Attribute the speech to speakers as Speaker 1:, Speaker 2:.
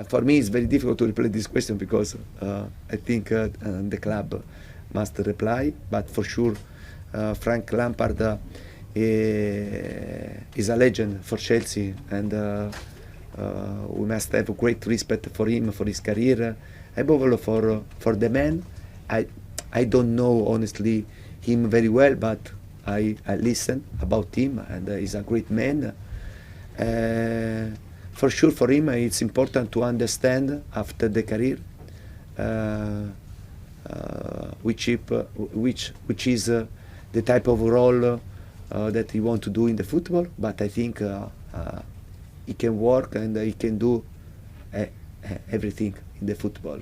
Speaker 1: for me, it's very difficult to reply this question because I think the club must reply. But for sure, Frank Lampard is a legend for Chelsea, and we must have great respect for him, for his career, above all for the man. I don't know honestly him very well, but I listen about him, and he's a great man. For sure, for him, it's important to understand after the career which is the type of role that he want to do in the football. But I think he can work and he can do everything in the football.